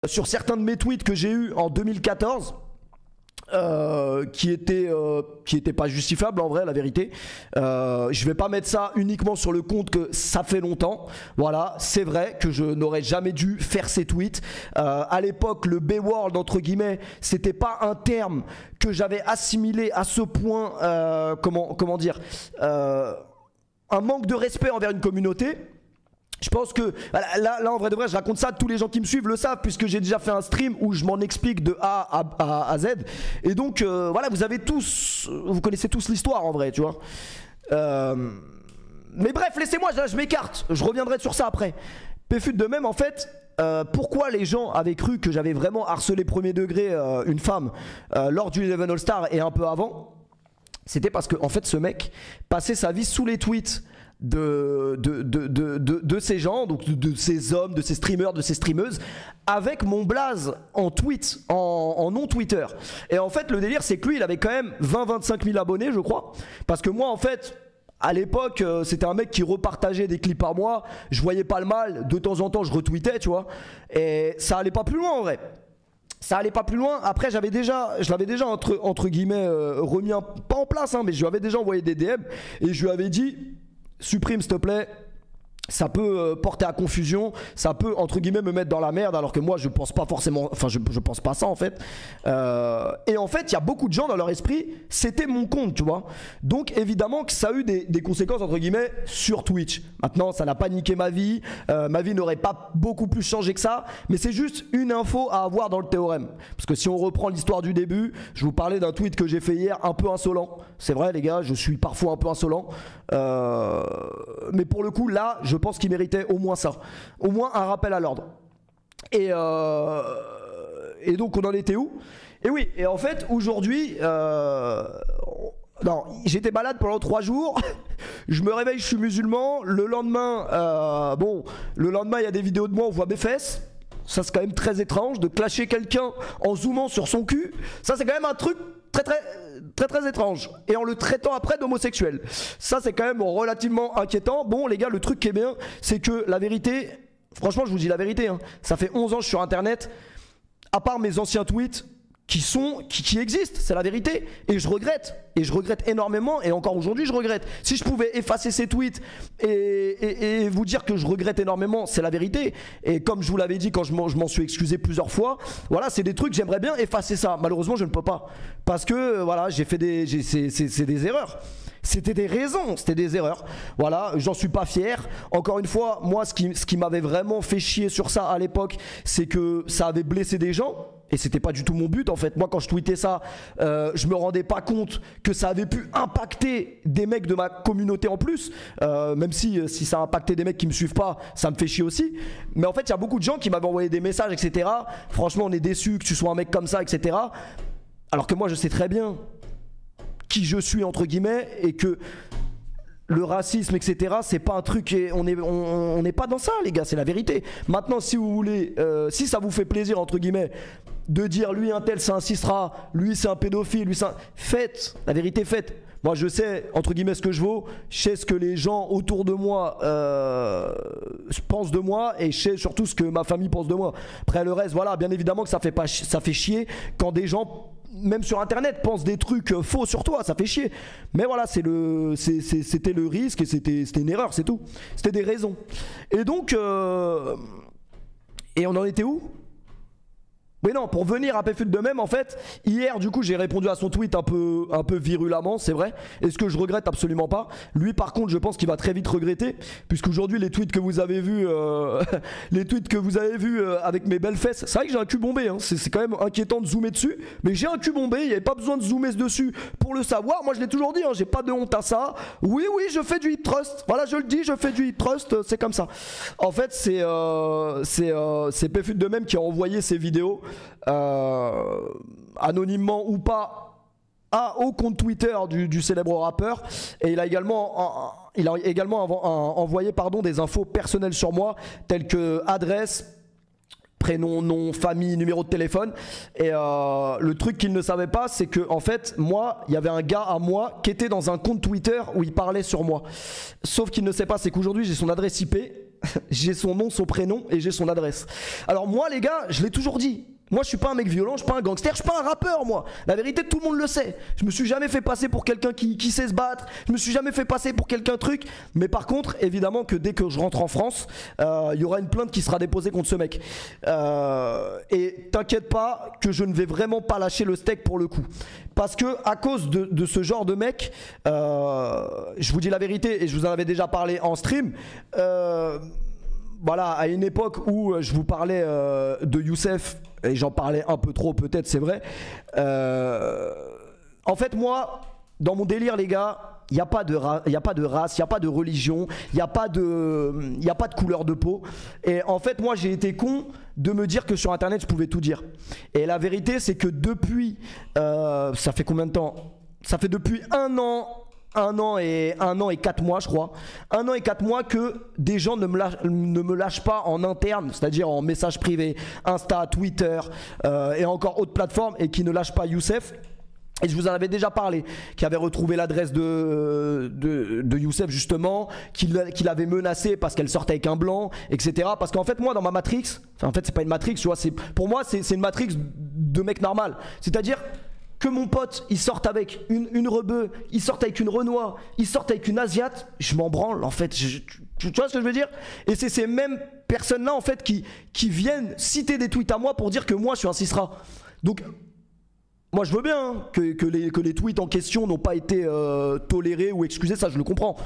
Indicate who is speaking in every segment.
Speaker 1: sur certains de mes tweets que j'ai eu en 2014 qui étaient pas justifiables en vrai, la vérité. Je vais pas mettre ça uniquement sur le compte que ça fait longtemps. Voilà, c'est vrai que je n'aurais jamais dû faire ces tweets. À l'époque, le B-World entre guillemets, c'était pas un terme que j'avais assimilé à ce point, comment dire, un manque de respect envers une communauté. Je pense que là en vrai de vrai, je raconte ça, tous les gens qui me suivent le savent puisque j'ai déjà fait un stream où je m'en explique de A à Z. Et donc voilà, vous connaissez tous l'histoire en vrai, tu vois. Mais bref, laissez-moi, je m'écarte, je reviendrai sur ça après. Péfut de même en fait. Pourquoi les gens avaient cru que j'avais vraiment harcelé premier degré une femme lors du Eleven All Star et un peu avant? C'était parce que en fait ce mec passait sa vie sous les tweets de ces gens, donc de ces hommes, de ces streamers, de ces streameuses, avec mon blaze en tweet, en non Twitter. Et en fait le délire c'est que lui il avait quand même 20-25 000 abonnés je crois, parce que moi en fait à l'époque c'était un mec qui repartageait des clips par mois, je voyais pas le mal, de temps en temps je retweetais tu vois, et ça allait pas plus loin en vrai. Ça allait pas plus loin. Après je l'avais déjà entre guillemets remis pas en place hein, mais je lui avais déjà envoyé des DM et je lui avais dit supprime s'il te plaît, ça peut porter à confusion, ça peut entre guillemets me mettre dans la merde, alors que moi je pense pas forcément, enfin je pense pas ça en fait. Et en fait il y a beaucoup de gens dans leur esprit, c'était mon compte tu vois. Donc évidemment que ça a eu des conséquences entre guillemets sur Twitch. Maintenant ça n'a pas niqué ma vie n'aurait pas beaucoup plus changé que ça, mais c'est juste une info à avoir dans le théorème. Parce que si on reprend l'histoire du début, je vous parlais d'un tweet que j'ai fait hier un peu insolent. C'est vrai les gars, je suis parfois un peu insolent. Mais pour le coup là je pense qu'il méritait au moins ça, au moins un rappel à l'ordre. Et donc on en était où? Et oui, et en fait aujourd'hui non, j'étais malade pendant 3 jours. Je me réveille, je suis musulman. Le lendemain le lendemain il y a des vidéos de moi, on voit mes fesses. Ça c'est quand même très étrange de clasher quelqu'un en zoomant sur son cul. Ça c'est quand même un truc très étrange, et en le traitant après d'homosexuel. Ça c'est quand même relativement inquiétant. Bon les gars, le truc qui est bien, c'est que la vérité, franchement je vous dis la vérité hein, ça fait 11 ans que je suis sur internet, à part mes anciens tweets qui existent, c'est la vérité, et je regrette énormément, et encore aujourd'hui je regrette. Si je pouvais effacer ces tweets et vous dire que je regrette énormément, c'est la vérité. Et comme je vous l'avais dit quand je m'en suis excusé plusieurs fois, voilà, c'est des trucs, j'aimerais bien effacer ça, malheureusement je ne peux pas, parce que voilà, j'ai fait c'est des erreurs. C'était des raisons, c'était des erreurs. Voilà, j'en suis pas fier. Encore une fois, moi ce qui m'avait vraiment fait chier sur ça à l'époque, c'est que ça avait blessé des gens. Et c'était pas du tout mon but en fait. Moi quand je tweetais ça, je me rendais pas compte que ça avait pu impacter des mecs de ma communauté en plus. Même si ça a impacté des mecs qui me suivent pas, ça me fait chier aussi. Mais en fait il y a beaucoup de gens qui m'avaient envoyé des messages etc. Franchement on est déçus que tu sois un mec comme ça etc. Alors que moi je sais très bien qui je suis entre guillemets, et que le racisme etc c'est pas un truc, on n'est pas dans ça les gars, c'est la vérité. Maintenant si vous voulez, si ça vous fait plaisir entre guillemets de dire lui un tel c'est un cisra, lui c'est un pédophile, lui c'est un... Faites, la vérité faites. Moi je sais entre guillemets ce que je vaux, je sais ce que les gens autour de moi pensent de moi, et je sais surtout ce que ma famille pense de moi. Après le reste voilà, bien évidemment que ça fait chier quand des gens même sur internet pensent des trucs faux sur toi, ça fait chier. Mais voilà, c'était le risque, et c'était une erreur, c'est tout. C'était des raisons. Et donc et on en était où? Oui non, pour venir à Péfut de même en fait, hier du coup j'ai répondu à son tweet un peu virulemment, c'est vrai. Et ce que je regrette absolument pas. Lui par contre je pense qu'il va très vite regretter, puisqu'aujourd'hui les tweets que vous avez vus avec mes belles fesses, c'est vrai que j'ai un cul bombé hein. C'est quand même inquiétant de zoomer dessus, mais j'ai un cul bombé, il n'y avait pas besoin de zoomer dessus pour le savoir. Moi je l'ai toujours dit hein, j'ai pas de honte à ça. Oui je fais du hip thrust, voilà je le dis, je fais du hip thrust, c'est comme ça. En fait c'est Péfut de même qui a envoyé ces vidéos anonymement ou pas au compte Twitter du célèbre rappeur, et il a également envoyé des infos personnelles sur moi, telles que adresse, prénom, nom, famille, numéro de téléphone. Et le truc qu'il ne savait pas, c'est que en fait moi il y avait un gars à moi qui était dans un compte Twitter où il parlait sur moi. Sauf qu'il ne sait pas, c'est qu'aujourd'hui j'ai son adresse IP j'ai son nom, son prénom et j'ai son adresse. Alors moi les gars, je l'ai toujours dit. Moi je suis pas un mec violent, je suis pas un gangster, je suis pas un rappeur moi. La vérité tout le monde le sait. Je me suis jamais fait passer pour quelqu'un qui sait se battre. Je me suis jamais fait passer pour quelqu'un truc. Mais par contre évidemment que dès que je rentre en France, il y aura une plainte qui sera déposée contre ce mec. Et t'inquiète pas que je ne vais vraiment pas lâcher le steak pour le coup. Parce que à cause de ce genre de mec, je vous dis la vérité et je vous en avais déjà parlé en stream. Voilà, à une époque où je vous parlais de Youssef, et j'en parlais un peu trop peut-être, c'est vrai. En fait, moi, dans mon délire, les gars, il n'y a pas de race, il n'y a pas de religion, il n'y a pas de couleur de peau. Et en fait, moi, j'ai été con de me dire que sur Internet, je pouvais tout dire. Et la vérité, c'est que depuis, ça fait combien de temps? Ça fait depuis un an et 4 mois je crois. 1 an et 4 mois que des gens ne me lâchent pas en interne, c'est-à-dire en message privé, Insta, Twitter et encore autres plateformes, et qui ne lâchent pas Youssef. Et je vous en avais déjà parlé, qui avait retrouvé l'adresse de Youssef justement, qu'il avait menacé parce qu'elle sortait avec un blanc, etc. Parce qu'en fait moi dans ma Matrix, enfin en fait c'est pas une Matrix, tu vois, pour moi c'est une Matrix de mec normal. C'est-à-dire que mon pote il sorte avec une rebeu, il sorte avec une Renoir, il sorte avec une Asiate, je m'en branle en fait. Tu vois ce que je veux dire? Et c'est ces mêmes personnes là en fait qui viennent citer des tweets à moi pour dire que moi je suis un Cisra. Donc moi je veux bien hein, que les tweets en question n'ont pas été tolérés ou excusés, ça je le comprends.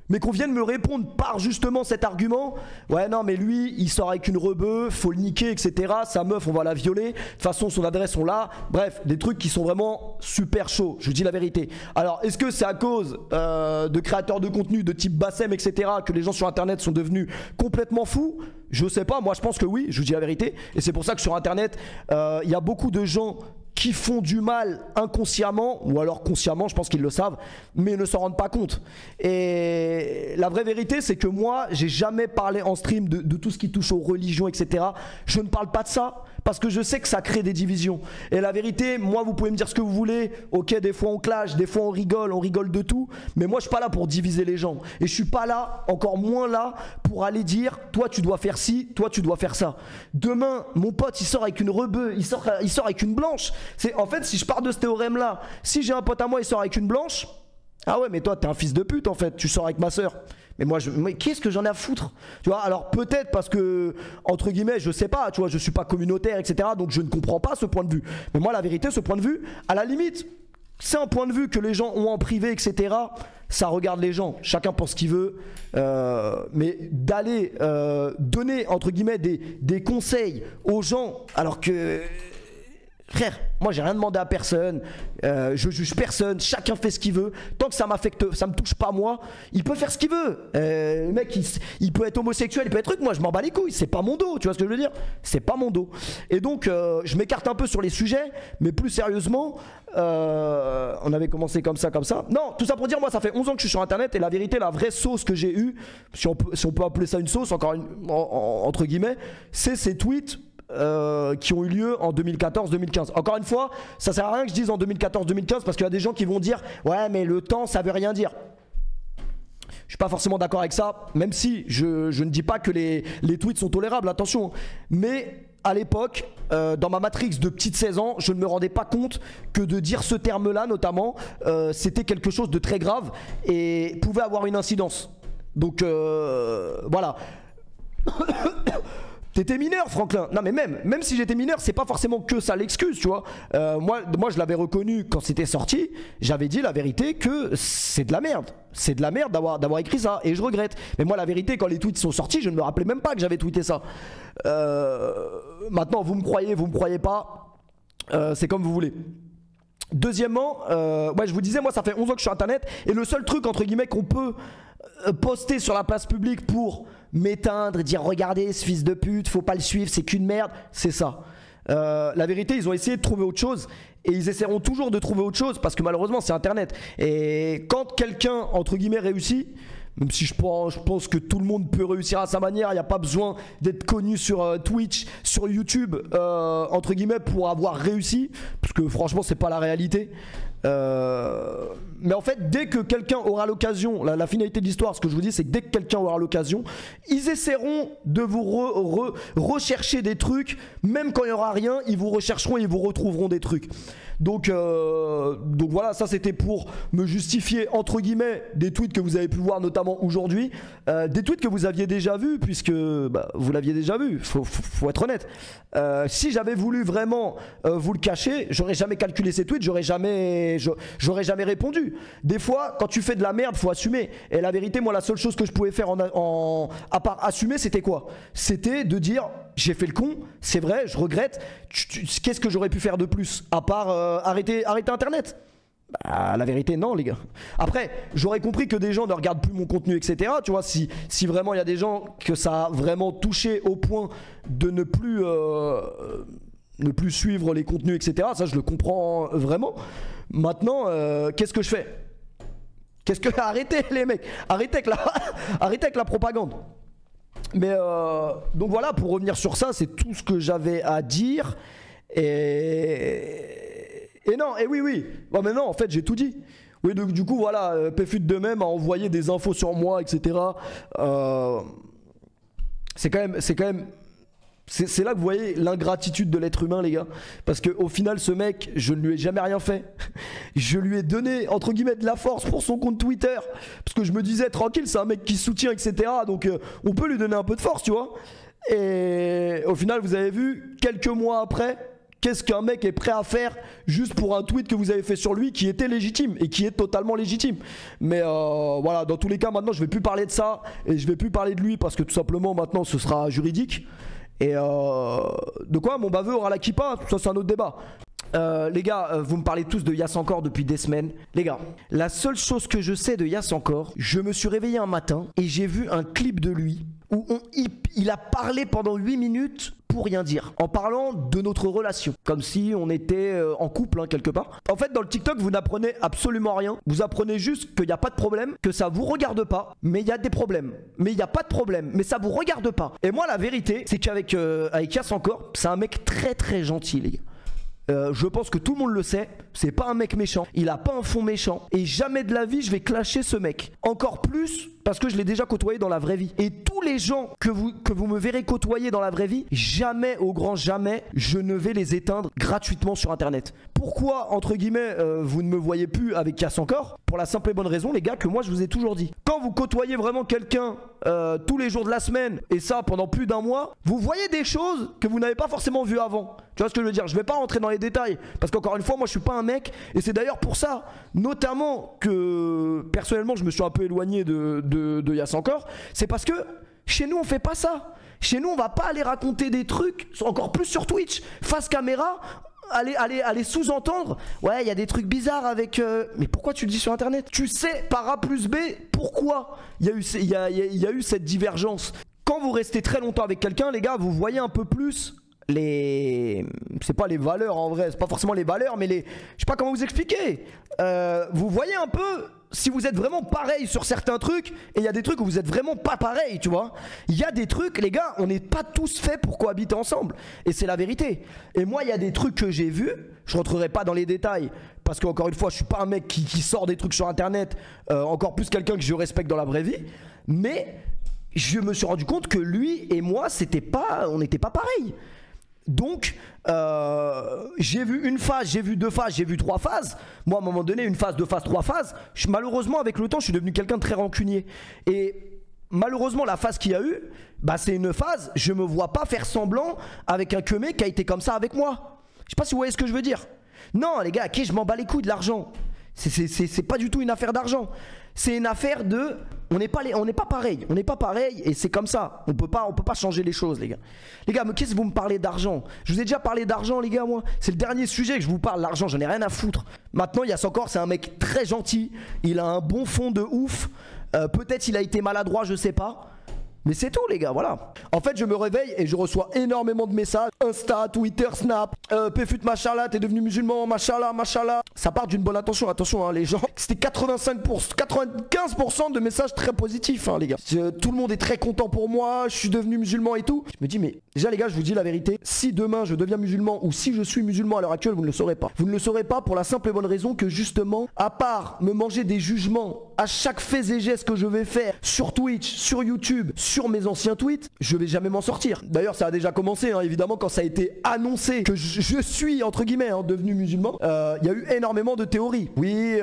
Speaker 1: Mais qu'on vienne me répondre par justement cet argument, ouais non mais lui il sort avec une rebeu, faut le niquer, etc. Sa meuf on va la violer, de toute façon son adresse on l'a. Bref, des trucs qui sont vraiment super chauds, je vous dis la vérité. Alors est-ce que c'est à cause de créateurs de contenu de type Bassem, etc. que les gens sur internet sont devenus complètement fous? Je sais pas, moi je pense que oui, je vous dis la vérité. Et c'est pour ça que sur internet il y a beaucoup de gens qui font du mal inconsciemment ou alors consciemment, je pense qu'ils le savent, mais ne s'en rendent pas compte. Et la vraie vérité c'est que moi j'ai jamais parlé en stream de tout ce qui touche aux religions, etc. Je ne parle pas de ça parce que je sais que ça crée des divisions. Et la vérité, moi vous pouvez me dire ce que vous voulez, ok des fois on clash, des fois on rigole de tout, mais moi je suis pas là pour diviser les gens. Et je suis pas là, encore moins là, pour aller dire toi tu dois faire ci, toi tu dois faire ça. Demain mon pote il sort avec une rebeu, il sort avec une blanche. En fait si je pars de ce théorème là, si j'ai un pote à moi il sort avec une blanche, ah ouais mais toi t'es un fils de pute en fait, tu sors avec ma soeur. Mais moi, qu'est-ce que j'en ai à foutre? Tu vois, alors peut-être parce que, entre guillemets, je sais pas, tu vois, je suis pas communautaire, etc. Donc je ne comprends pas ce point de vue. Mais moi, la vérité, ce point de vue, à la limite, c'est un point de vue que les gens ont en privé, etc. Ça regarde les gens, chacun pense ce qu'il veut. Mais d'aller donner, entre guillemets, des conseils aux gens, alors que... Frère, moi j'ai rien demandé à personne, je juge personne, chacun fait ce qu'il veut. Tant que ça m'affecte, ça me touche pas moi, il peut faire ce qu'il veut. Le mec il peut être homosexuel, il peut être truc, moi je m'en bats les couilles, c'est pas mon dos, tu vois ce que je veux dire? C'est pas mon dos. Et donc je m'écarte un peu sur les sujets, mais plus sérieusement, on avait commencé comme ça. Non, tout ça pour dire, moi ça fait 11 ans que je suis sur internet et la vérité, la vraie sauce que j'ai eue, si on peut appeler ça une sauce, encore entre guillemets, c'est ces tweets qui ont eu lieu en 2014-2015. Encore une fois, ça sert à rien que je dise en 2014-2015 parce qu'il y a des gens qui vont dire ouais mais le temps ça veut rien dire. Je suis pas forcément d'accord avec ça, même si je ne dis pas que les tweets sont tolérables, attention. Mais à l'époque, dans ma matrix de petite 16 ans, je ne me rendais pas compte que de dire ce terme-là notamment, c'était quelque chose de très grave et pouvait avoir une incidence. Donc voilà. T'étais mineur, Franklin. Non mais même si j'étais mineur, c'est pas forcément que ça l'excuse, tu vois. Moi je l'avais reconnu quand c'était sorti. J'avais dit la vérité que c'est de la merde. C'est de la merde d'avoir écrit ça et je regrette. Mais moi la vérité, quand les tweets sont sortis, je ne me rappelais même pas que j'avais tweeté ça. Maintenant vous me croyez pas, c'est comme vous voulez. Deuxièmement, ouais, je vous disais, moi ça fait 11 ans que je suis sur internet et le seul truc entre guillemets qu'on peut poster sur la place publique pour m'éteindre et dire regardez ce fils de pute, faut pas le suivre, c'est qu'une merde, c'est ça. La vérité, ils ont essayé de trouver autre chose et ils essaieront toujours de trouver autre chose parce que malheureusement c'est internet. Et quand quelqu'un entre guillemets réussit, même si je pense que tout le monde peut réussir à sa manière, il n'y a pas besoin d'être connu sur Twitch, sur YouTube, entre guillemets, pour avoir réussi, parce que franchement c'est pas la réalité. Mais en fait, dès que quelqu'un aura l'occasion, la finalité de l'histoire, ce que je vous dis, c'est que dès que quelqu'un aura l'occasion, ils essaieront de vous rechercher des trucs, même quand il n'y aura rien, ils vous rechercheront et ils vous retrouveront des trucs. Donc voilà, ça c'était pour me justifier entre guillemets des tweets que vous avez pu voir notamment aujourd'hui, des tweets que vous aviez déjà vus puisque vous l'aviez déjà vu, faut être honnête. Si j'avais voulu vraiment vous le cacher, j'aurais jamais calculé ces tweets, j'aurais jamais répondu. Des fois, quand tu fais de la merde, faut assumer. Et la vérité, moi, la seule chose que je pouvais faire à part assumer, c'était quoi? C'était de dire j'ai fait le con, c'est vrai, je regrette. Qu'est-ce que j'aurais pu faire de plus à part arrêter Internet? La vérité, non, les gars. Après, j'aurais compris que des gens ne regardent plus mon contenu, etc. Tu vois, si vraiment il y a des gens que ça a vraiment touché au point de ne plus suivre les contenus, etc. Ça, je le comprends vraiment. Maintenant, qu'est-ce que je fais? Arrêtez les mecs, arrêtez avec la propagande. Mais donc voilà, pour revenir sur ça, c'est tout ce que j'avais à dire. Et non, et oui. Bon, mais non, en fait, j'ai tout dit. Oui, donc du coup, voilà, Pfut de même a envoyé des infos sur moi, etc. C'est là que vous voyez l'ingratitude de l'être humain, les gars. Parce qu'au final, ce mec, je ne lui ai jamais rien fait. Je lui ai donné, entre guillemets, de la force pour son compte Twitter. Parce que je me disais, tranquille, c'est un mec qui soutient, etc. Donc, on peut lui donner un peu de force, tu vois. Et au final, vous avez vu, quelques mois après, qu'est-ce qu'un mec est prêt à faire juste pour un tweet que vous avez fait sur lui qui était légitime et qui est totalement légitime. Mais voilà, dans tous les cas, maintenant, je vais plus parler de ça et je vais plus parler de lui parce que tout simplement, maintenant, ce sera juridique. Et de quoi mon baveux aura la kippa, ça c'est un autre débat. Les gars, vous me parlez tous de Yass Encore depuis des semaines. Les gars, la seule chose que je sais de Yass Encore, je me suis réveillé un matin et j'ai vu un clip de lui où il a parlé pendant 8 minutes pour rien dire, en parlant de notre relation, comme si on était en couple, hein, quelque part. En fait, dans le TikTok, vous n'apprenez absolument rien. Vous apprenez juste qu'il n'y a pas de problème, que ça vous regarde pas, mais il y a des problèmes. Mais il n'y a pas de problème, mais ça vous regarde pas. Et moi, la vérité, c'est qu'avec Yass Encore, c'est un mec très très gentil, les gars. Je pense que tout le monde le sait, c'est pas un mec méchant, il a pas un fond méchant et jamais de la vie je vais clasher ce mec. Encore plus parce que je l'ai déjà côtoyé dans la vraie vie. Et tous les gens que vous me verrez côtoyer dans la vraie vie, jamais, au grand jamais, je ne vais les éteindre gratuitement sur internet. Pourquoi, entre guillemets, vous ne me voyez plus avec Yass Encore? Pour la simple et bonne raison, les gars, que moi je vous ai toujours dit. Quand vous côtoyez vraiment quelqu'un tous les jours de la semaine, et ça pendant plus d'un mois, vous voyez des choses que vous n'avez pas forcément vues avant. Tu vois ce que je veux dire? Je vais pas rentrer dans les détails, parce qu'encore une fois, moi je suis pas un mec, et c'est d'ailleurs pour ça, notamment que personnellement je me suis un peu éloigné de Yass Encore, c'est parce que chez nous on fait pas ça. Chez nous on va pas aller raconter des trucs, encore plus sur Twitch, face caméra, aller sous-entendre, ouais il y a des trucs bizarres avec... Mais pourquoi tu le dis sur internet? Tu sais par A plus B pourquoi il y a eu cette divergence. Quand vous restez très longtemps avec quelqu'un, les gars, vous voyez un peu plus c'est pas les valeurs en vrai, c'est pas forcément les valeurs, mais je sais pas comment vous expliquer. Vous voyez un peu si vous êtes vraiment pareil sur certains trucs, et il y a des trucs où vous êtes vraiment pas pareil, tu vois. Il y a des trucs, les gars, on n'est pas tous faits pour cohabiter ensemble, et c'est la vérité. Et moi, il y a des trucs que j'ai vus, je rentrerai pas dans les détails, parce qu'encore une fois, je suis pas un mec qui sort des trucs sur internet, encore plus quelqu'un que je respecte dans la vraie vie, mais je me suis rendu compte que lui et moi, on n'était pas pareil. Donc j'ai vu une phase, j'ai vu deux phases, j'ai vu trois phases. Moi à un moment donné, une phase, deux phases, trois phases, malheureusement avec le temps je suis devenu quelqu'un de très rancunier. Et malheureusement la phase qu'il y a eu, c'est une phase, je me vois pas faire semblant avec un mec qui a été comme ça avec moi. Je sais pas si vous voyez ce que je veux dire. Non les gars, je m'en bats les couilles de l'argent. C'est pas du tout une affaire d'argent. C'est une affaire de... On n'est pas pareil et c'est comme ça. On peut pas changer les choses, les gars. Les gars, mais qu'est-ce que vous me parlez d'argent? Je vous ai déjà parlé d'argent, les gars, moi. C'est le dernier sujet que je vous parle, l'argent, j'en ai rien à foutre. Maintenant, Yass Encore, c'est un mec très gentil. Il a un bon fond de ouf. Peut-être il a été maladroit, je sais pas. Mais c'est tout les gars, voilà. En fait je me réveille et je reçois énormément de messages. Insta, Twitter, Snap, Péfut machallah, t'es devenu musulman, machallah, machallah. Ça part d'une bonne intention, attention hein, les gens. C'était 95% de messages très positifs hein, les gars. Tout le monde est très content pour moi, je suis devenu musulman et tout. Je me dis mais déjà les gars, je vous dis la vérité, si demain je deviens musulman ou si je suis musulman à l'heure actuelle, vous ne le saurez pas. Vous ne le saurez pas pour la simple et bonne raison que justement, à part me manger des jugements à chaque fait et geste que je vais faire sur Twitch, sur YouTube, sur mes anciens tweets, je vais jamais m'en sortir. D'ailleurs ça a déjà commencé hein, évidemment quand ça a été annoncé que je suis entre guillemets hein, devenu musulman, il y a eu énormément de théories. Oui,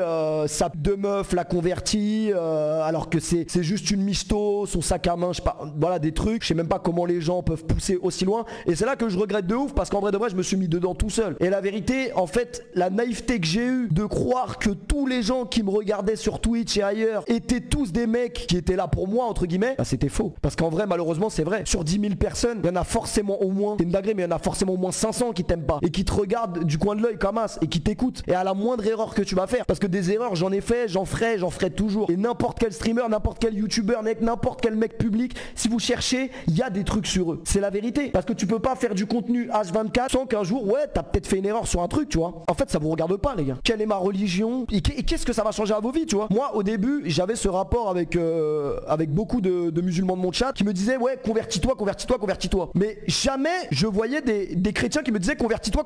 Speaker 1: sa de meuf l'a converti alors que c'est juste une misto, son sac à main, je sais pas, voilà des trucs, je sais même pas comment les gens peuvent pousser aussi loin et c'est là que je regrette de ouf parce qu'en vrai de vrai je me suis mis dedans tout seul. Et la vérité, en fait, la naïveté que j'ai eue de croire que tous les gens qui me regardaient sur Twitch et ailleurs étaient tous des mecs qui étaient là pour moi entre guillemets, bah c'était faux. Parce qu'en vrai malheureusement c'est vrai, sur 10 000 personnes, il y en a forcément au moins, c'est une dinguerie mais il y en a forcément au moins 500 qui t'aiment pas et qui te regardent du coin de l'œil comme as et qui t'écoutent. Et à la moindre erreur que tu vas faire, parce que des erreurs j'en ai fait, j'en ferai toujours. Et n'importe quel streamer, n'importe quel youtubeur, n'importe quel mec public, si vous cherchez, il y a des trucs sur eux. C'est la vérité. Parce que tu peux pas faire du contenu H24 sans qu'un jour, ouais, t'as peut-être fait une erreur sur un truc, tu vois. En fait, ça vous regarde pas, les gars. Quelle est ma religion et qu'est-ce que ça va changer à vos vies, tu vois. Moi, au début, j'avais ce rapport avec beaucoup de musulmans de mon chat qui me disaient, ouais, convertis-toi. Mais jamais je voyais des chrétiens qui me disaient, convertis-toi.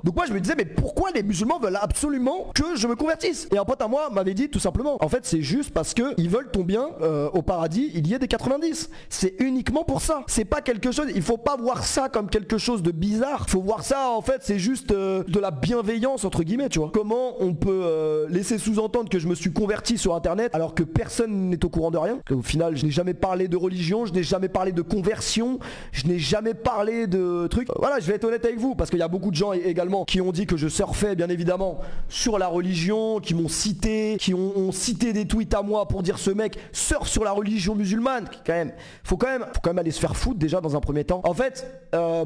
Speaker 1: Donc moi, je me disais, mais pourquoi les musulmans veulent absolument que je me convertisse? Et un pote à moi m'avait dit tout simplement, en fait, c'est juste parce que ils veulent ton bien au paradis, il y ait des 90. C'est uniquement pour ça. C'est pas quelque chose, il faut pas voir ça comme quelque chose de bizarre. Faut voir ça, en fait, c'est juste de la bienveillance, entre guillemets, tu vois. Comment on peut laisser sous-entendre que je me suis converti sur internet alors que personne n'est au courant de rien? Au final, je n'ai jamais parlé de religion, je n'ai jamais parlé de conversion, je n'ai jamais parlé de trucs. Voilà, je vais être honnête avec vous parce qu'il y a beaucoup de gens également qui ont dit que je surfais, bien évidemment, sur la religion, qui m'ont cité, qui ont cité des tweets à moi pour dire ce mec surfe sur la religion musulmane. Quand même, faut quand même aller se faire foutre déjà dans un premier temps. En fait,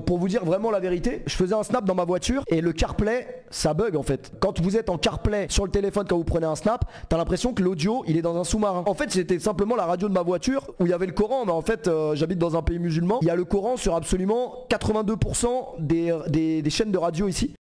Speaker 1: pour vous dire vraiment la vérité, je faisais un snap dans ma voiture et le CarPlay, ça bug en fait. Quand vous êtes en CarPlay sur le téléphone, quand vous prenez un snap, t'as l'impression que l'audio, il est dans un sous-marin. En fait, c'était simplement la radio de ma voiture où il y avait le Coran, mais en fait, j'habite dans un pays musulman. Il y a le Coran sur absolument 82% des chaînes de radio ici.